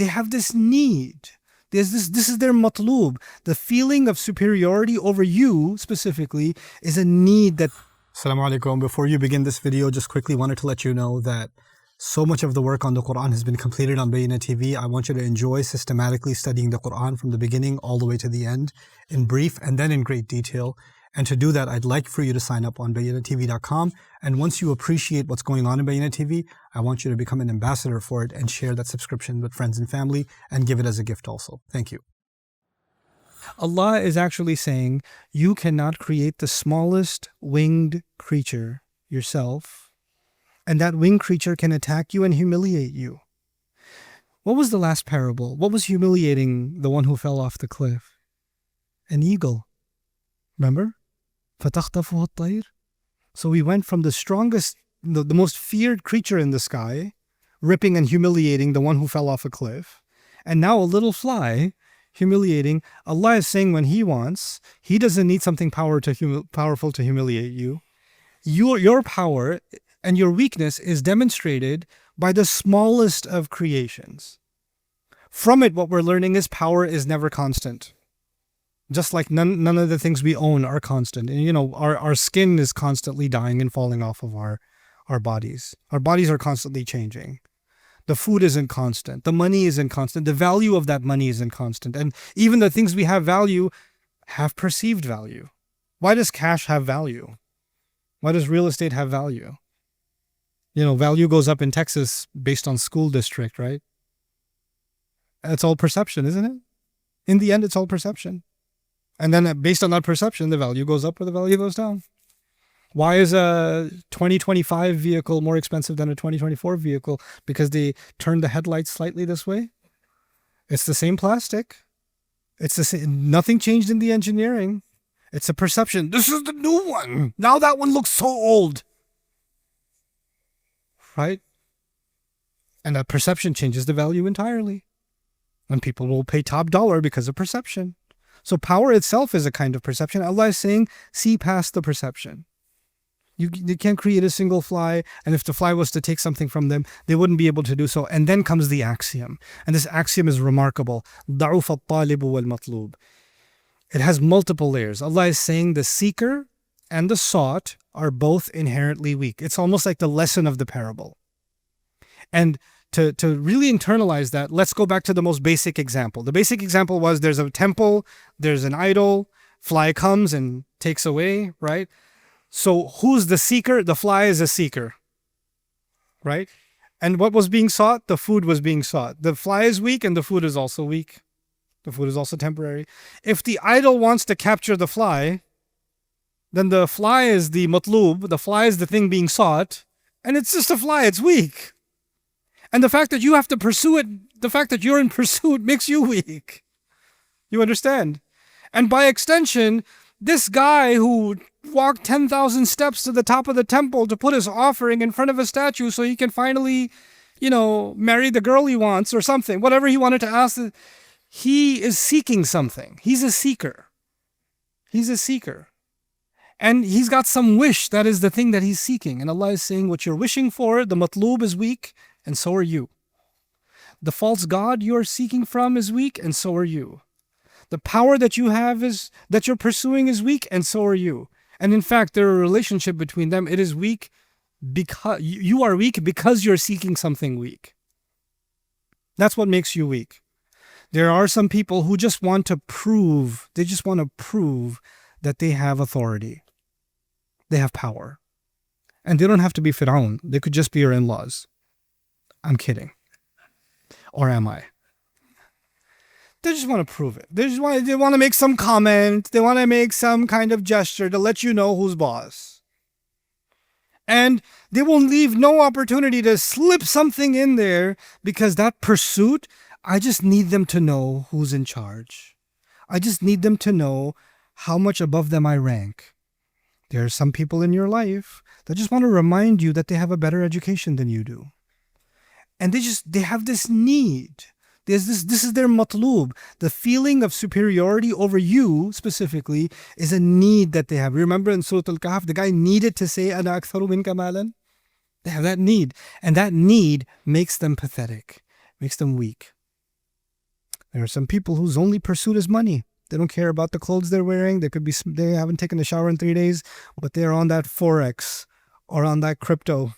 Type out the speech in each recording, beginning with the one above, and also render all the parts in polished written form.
they have this need. This is their matloob. The feeling of superiority over you specifically is a need that... Assalamu alaikum. Before you begin this video, just quickly wanted to let you know that so much of the work on the Quran has been completed on Bayyina TV. I want you to enjoy systematically studying the Quran from the beginning all the way to the end in brief and then in great detail. And to do that, I'd like for you to sign up on BayyinaTV.com. And once you appreciate what's going on in Bayyina TV, I want you to become an ambassador for it and share that subscription with friends and family and give it as a gift also. Thank you. Allah is actually saying, you cannot create the smallest winged creature yourself, and that winged creature can attack you and humiliate you. What was the last parable? What was humiliating the one who fell off the cliff? An eagle. Remember? فَتَخْطَفُهُ الطَّيْرُ. So we went from the strongest, the most feared creature in the sky, ripping and humiliating the one who fell off a cliff, and now a little fly humiliating. Allah is saying when He wants, He doesn't need something powerful to humiliate you. Your power and your weakness is demonstrated by the smallest of creations. From it, what we're learning is power is never constant. Just like none of the things we own are constant. And you know, our skin is constantly dying and falling off of our bodies. Our bodies are constantly changing. The food isn't constant. The money isn't constant. The value of that money isn't constant. And even the things we have value have perceived value. Why does cash have value? Why does real estate have value? You know, value goes up in Texas based on school district, right? It's all perception, isn't it? In the end, it's all perception. And then based on that perception, the value goes up or the value goes down. Why is a 2025 vehicle more expensive than a 2024 vehicle? Because they turned the headlights slightly this way. It's the same plastic. It's the same, nothing changed in the engineering. It's a perception. This is the new one. Now that one looks so old. Right? And that perception changes the value entirely. And people will pay top dollar because of perception. So power itself is a kind of perception. Allah is saying, see past the perception. You can't create a single fly, and if the fly was to take something from them, they wouldn't be able to do so. And then comes the axiom. And this axiom is remarkable. ضَعُفَ الطَّالِبُ وَالْمَطْلُوبُ. It has multiple layers. Allah is saying the seeker and the sought are both inherently weak. It's almost like the lesson of the parable. And to really internalize that, let's go back to the most basic example. The basic example was there's a temple, there's an idol, fly comes and takes away, right? So who's the seeker? The fly is a seeker, right? And what was being sought? The food was being sought. The fly is weak and the food is also weak. The food is also temporary. If the idol wants to capture the fly, then the fly is the matloob, the fly is the thing being sought, and it's just a fly, it's weak. And the fact that you have to pursue it, the fact that you're in pursuit makes you weak. You understand? And by extension, this guy who walked 10,000 steps to the top of the temple to put his offering in front of a statue so he can finally, you know, marry the girl he wants or something, whatever he wanted to ask, he is seeking something. He's a seeker. He's a seeker. And he's got some wish that is the thing that he's seeking. And Allah is saying what you're wishing for, the matloob is weak, and so are you. The false god you're seeking from is weak, and so are you. The power that you have that you're pursuing is weak, and so are you. And in fact, there is a relationship between them. It is weak because you are weak because you're seeking something weak. That's what makes you weak. There are some people who just want to prove, that they have authority. They have power. And they don't have to be Fir'aun. They could just be your in-laws. I'm kidding. Or am I? They just want to prove it. They want to make some comment. They want to make some kind of gesture to let you know who's boss. And they will leave no opportunity to slip something in there because that pursuit, I just need them to know who's in charge. I just need them to know how much above them I rank. There are some people in your life that just want to remind you that they have a better education than you do. And they have this need. This is their matloob. The feeling of superiority over you specifically is a need that they have. Remember in Surah Al-Kahf, the guy needed to say, Ana aktharu minka malan. They have that need. And that need makes them pathetic, makes them weak. There are some people whose only pursuit is money. They don't care about the clothes they're wearing. They haven't taken a shower in 3 days, but they're on that Forex or on that crypto,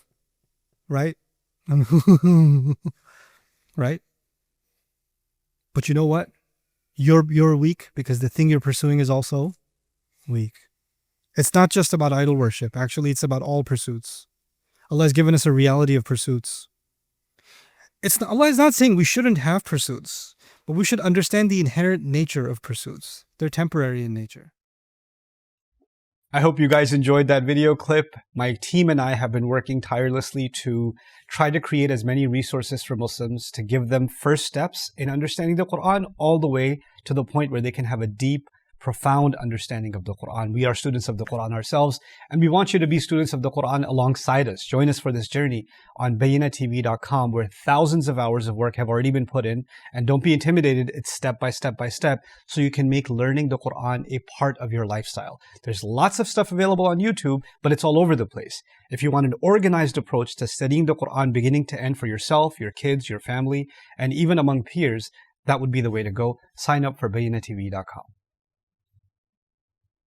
right? Right? But you know what? You're weak because the thing you're pursuing is also weak. It's not just about idol worship. Actually, it's about all pursuits. Allah has given us a reality of pursuits. Allah is not saying we shouldn't have pursuits, but we should understand the inherent nature of pursuits. They're temporary in nature. I hope you guys enjoyed that video clip. My team and I have been working tirelessly to try to create as many resources for Muslims to give them first steps in understanding the Quran all the way to the point where they can have a deep, profound understanding of the Quran. We are students of the Quran ourselves, and we want you to be students of the Quran alongside us. Join us for this journey on BayyinaTV.com, where thousands of hours of work have already been put in. And don't be intimidated, it's step by step by step, so you can make learning the Quran a part of your lifestyle. There's lots of stuff available on YouTube, but it's all over the place. If you want an organized approach to studying the Quran beginning to end for yourself, your kids, your family, and even among peers, that would be the way to go. Sign up for BayyinaTV.com.